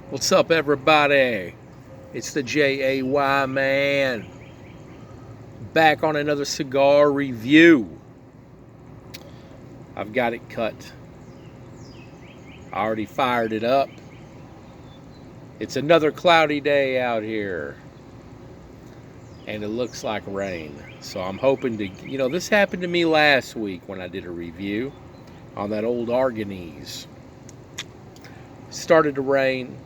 What's up, everybody? It's the JAY man. Back on another cigar review. I've got it cut. I already fired it up. It's another cloudy day out here. And it looks like rain. So I'm hoping to, this happened to me last week when I did a review on that old Arganese. Started to rain.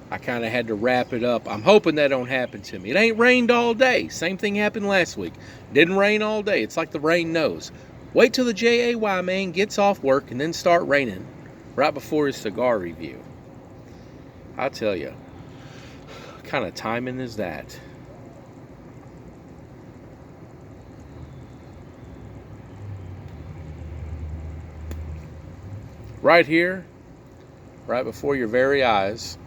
I kind of had to wrap it up. I'm hoping that don't happen to me. It ain't rained all day. Same thing happened last week. Didn't rain all day. It's like the rain knows. Wait till the JAY man gets off work and then start raining right before his cigar review. I'll tell you, what kind of timing is that? Right here, right before your very eyes,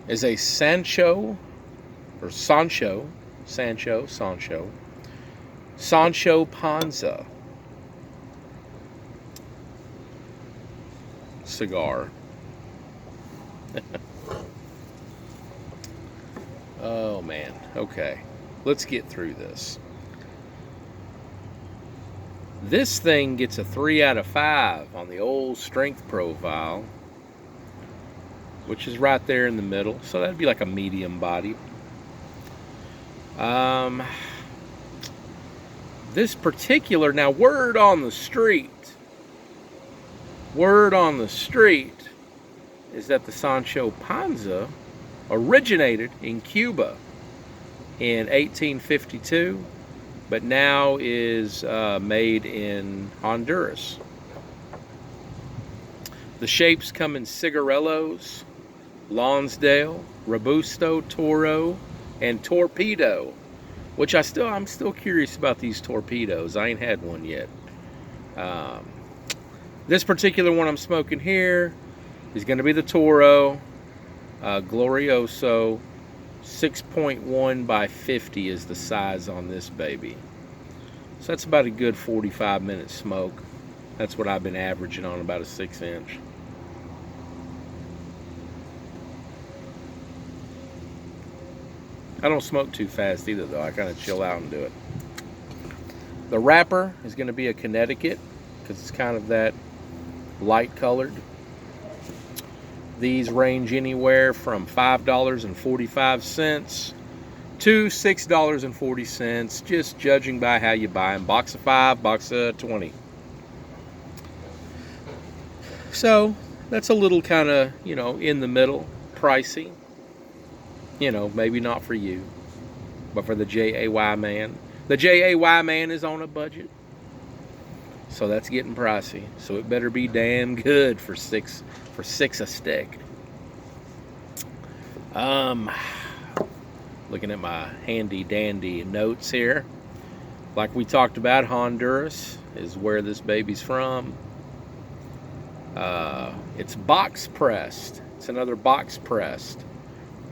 is a Sancho Panza cigar. Oh man, okay, let's get through this. This thing gets a 3 out of 5 on the old strength profile, which is right there in the middle. So that'd be like a medium body. This particular, now word on the street is that the Sancho Panza originated in Cuba in 1852, but now is made in Honduras. The shapes come in cigarellos, Lonsdale, Robusto, Toro, and Torpedo, which I'm still curious about these torpedoes. I ain't had one yet. This particular one I'm smoking here is going to be the Toro Glorioso. 6.1 by 50 is the size on this baby. So that's about a good 45-minute smoke. That's what I've been averaging on, about a 6-inch. I don't smoke too fast either, though. I kind of chill out and do it. The wrapper is going to be a Connecticut because it's kind of that light colored. These range anywhere from $5.45 to $6.40, just judging by how you buy them. Box of 5, box of 20. So that's a little kind of, in the middle, pricey. Maybe not for you, but for the JAY man. The JAY man is on a budget, so that's getting pricey. So it better be damn good for six a stick. Looking at my handy dandy notes here. Like we talked about, Honduras is where this baby's from. It's box pressed. It's another box pressed.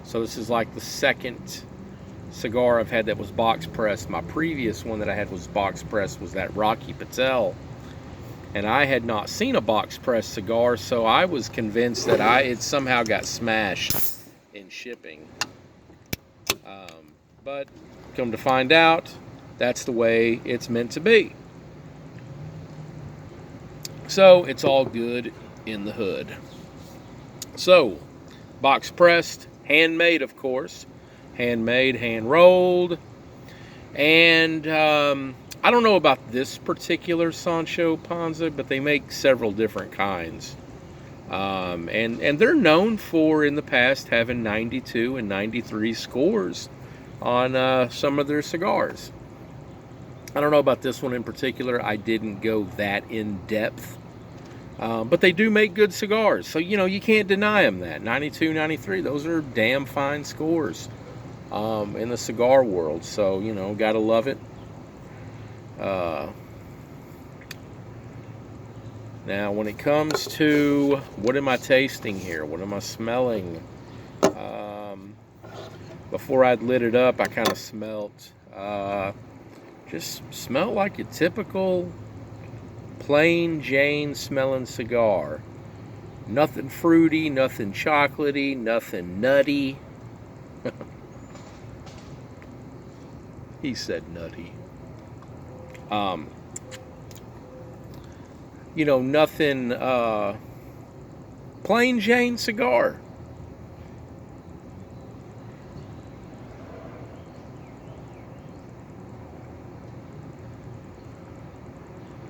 So this is like the second cigar I've had that was box pressed. My previous one that I had was box pressed was that Rocky Patel. And I had not seen a box pressed cigar, so I was convinced that it somehow got smashed in shipping. But come to find out, that's the way it's meant to be. So it's all good in the hood. So, box pressed, handmade, of course. Handmade, hand rolled. And I don't know about this particular Sancho Panza, but they make several different kinds. And they're known for, in the past, having 92 and 93 scores on some of their cigars. I don't know about this one in particular. I didn't go that in depth. But they do make good cigars. So, you can't deny them that. 92, 93, those are damn fine scores in the cigar world. So, gotta love it. Now, when it comes to what am I tasting here? What am I smelling? Before I'd lit it up, I kind of just smelled like a typical plain Jane smelling cigar. Nothing fruity, nothing chocolatey, nothing nutty. He said nutty. Um, nothing plain Jane cigar.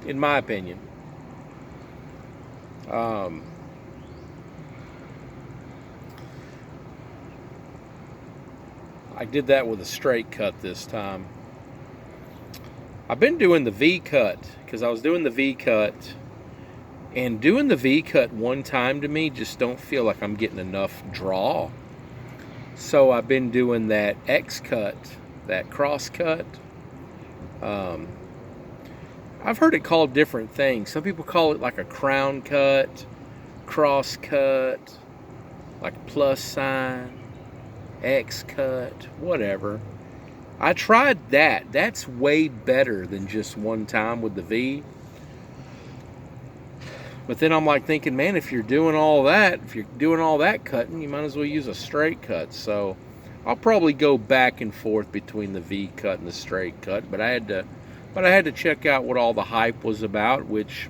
In my opinion. I did that with a straight cut this time. I've been doing the V cut because I was doing the V cut, and doing the V cut one time to me just don't feel like I'm getting enough draw. So I've been doing that X cut, that cross cut. I've heard it called different things. Some people call it like a crown cut, cross cut, like plus sign, X cut, whatever. I tried that. That's way better than just one time with the V. But then I'm like thinking, man, if you're doing all that cutting, you might as well use a straight cut. So I'll probably go back and forth between the V cut and the straight cut. But I had to check out what all the hype was about, which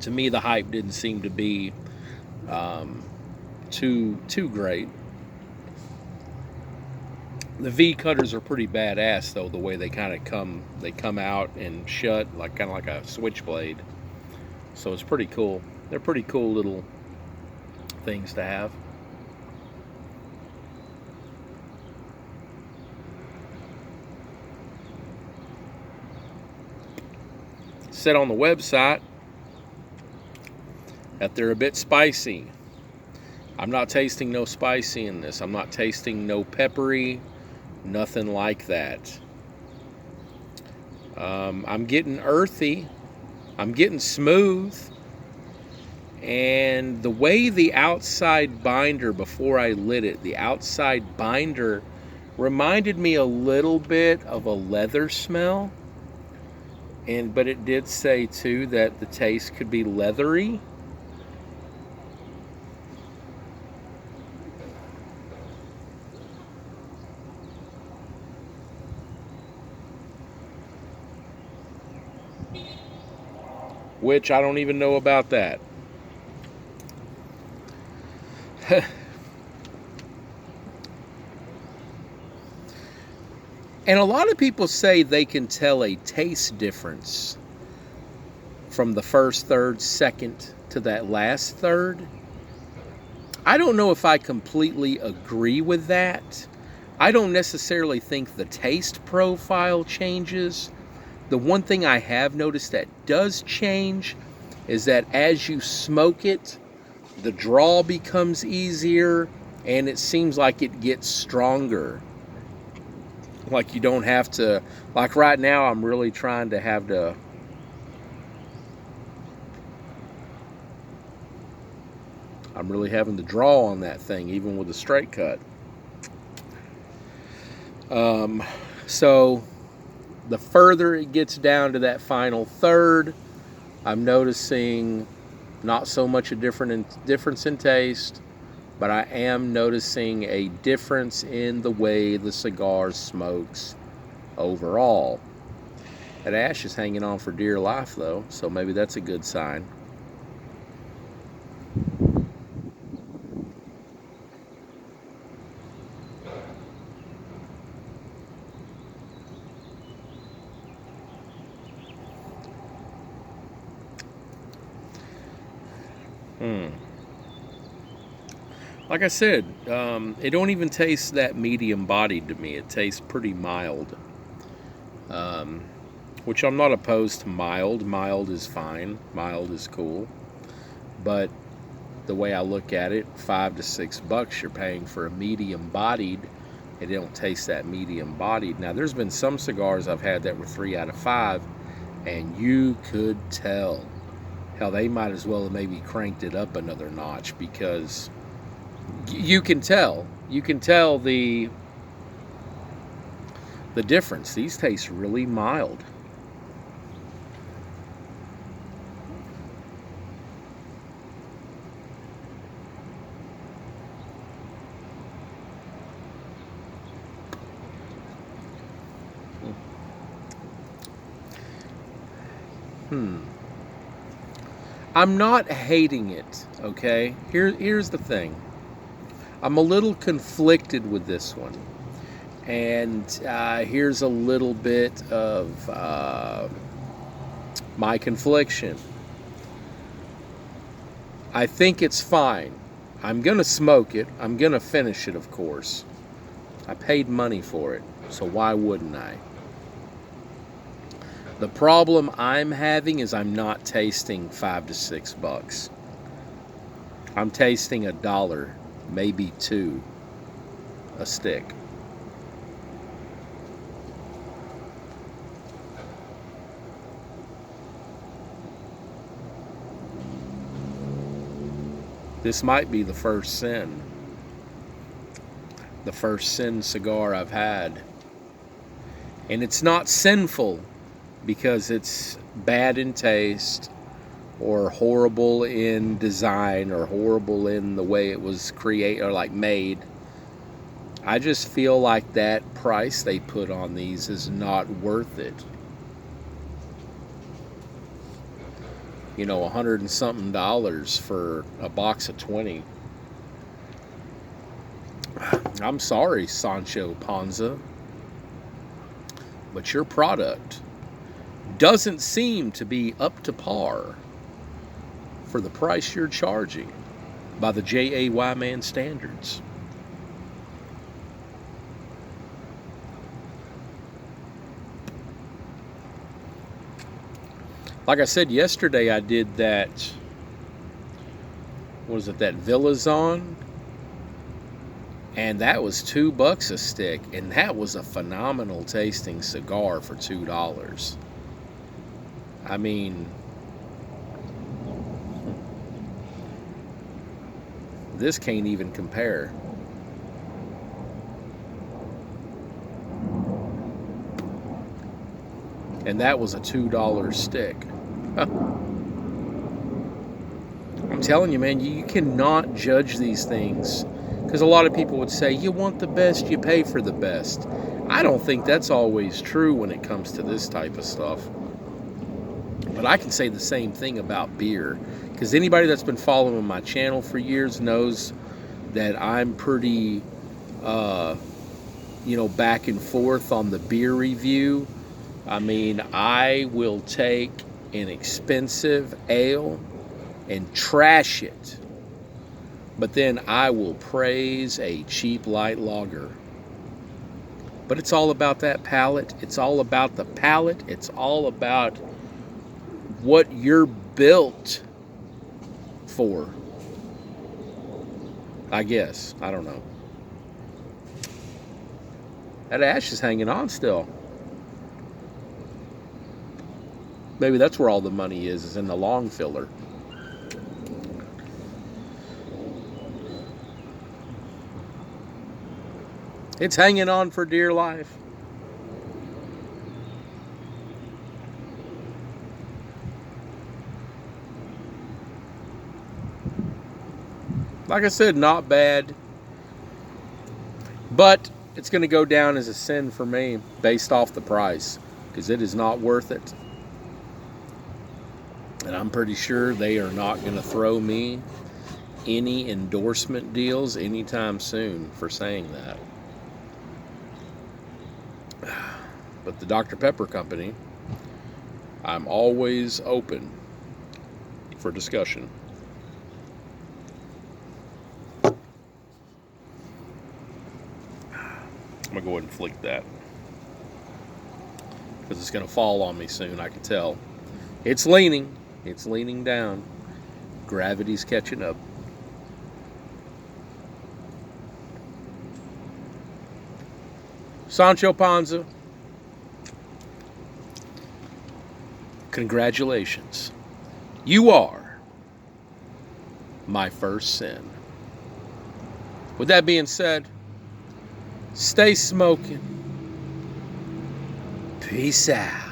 to me the hype didn't seem to be too great. The V cutters are pretty badass though, the way they come out and shut kind of like a switchblade. So it's pretty cool. They're pretty cool little things to have. Said on the website that they're a bit spicy. I'm not tasting no spicy in this. I'm not tasting no peppery, nothing like that. I'm getting earthy. I'm getting smooth. And the way the outside binder, before I lit it, the outside binder reminded me a little bit of a leather smell. But it did say too that the taste could be leathery. Which I don't even know about that. And a lot of people say they can tell a taste difference from the first third, second to that last third. I don't know if I completely agree with that. I don't necessarily think the taste profile changes. The one thing I have noticed that does change is that as you smoke it, the draw becomes easier and it seems like it gets stronger. Like you don't have to, like right now I'm really trying to have to, I'm really having to draw on that thing even with a straight cut. So the further it gets down to that final third, I'm noticing not so much a difference in taste, but I am noticing a difference in the way the cigar smokes overall. That ash is hanging on for dear life though, so maybe that's a good sign. Like I said, it don't even taste that medium-bodied to me. It tastes pretty mild, which I'm not opposed to mild. Mild is fine. Mild is cool. But the way I look at it, $5 to $6 you're paying for a medium-bodied. It don't taste that medium-bodied. Now, there's been some cigars I've had that were 3 out of 5, and you could tell. Hell, they might as well have maybe cranked it up another notch because you can tell the difference. These taste really mild. I'm not hating it, okay? Here's the thing. I'm a little conflicted with this one. And here's a little bit of my confliction. I think it's fine. I'm going to smoke it. I'm going to finish it, of course. I paid money for it, so why wouldn't I? The problem I'm having is I'm not tasting $5 to $6. I'm tasting $1, maybe $2 a stick. This might be the first sin. The first sin cigar I've had. And it's not sinful because it's bad in taste or horrible in design or horrible in the way it was created or like made. I just feel like that price they put on these is not worth it. You know, $100 and something for a box of 20. I'm sorry, Sancho Panza, but your product doesn't seem to be up to par for the price you're charging by the JAY man standards. Like I said yesterday, I did that, what was it, that Villazon? And that was $2 a stick. And that was a phenomenal tasting cigar for $2. I mean, this can't even compare. And that was a $2 stick. I'm telling you, man, you cannot judge these things. Because a lot of people would say, you want the best, you pay for the best. I don't think that's always true when it comes to this type of stuff. But I can say the same thing about beer. Because anybody that's been following my channel for years knows that I'm pretty, back and forth on the beer review. I mean, I will take an expensive ale and trash it. But then I will praise a cheap light lager. But it's all about that palate. It's all about the palate. It's all about what you're built for. I guess. I don't know. That ash is hanging on still. Maybe that's where all the money is in the long filler. It's hanging on for dear life. Like I said, not bad. But it's going to go down as a sin for me based off the price. Because it is not worth it. And I'm pretty sure they are not going to throw me any endorsement deals anytime soon for saying that. But the Dr. Pepper Company, I'm always open for discussion. I'm going to go ahead and flick that. Because it's going to fall on me soon, I can tell. It's leaning. It's leaning down. Gravity's catching up. Sancho Panza, congratulations. You are my first sin. With that being said, stay smoking. Peace out.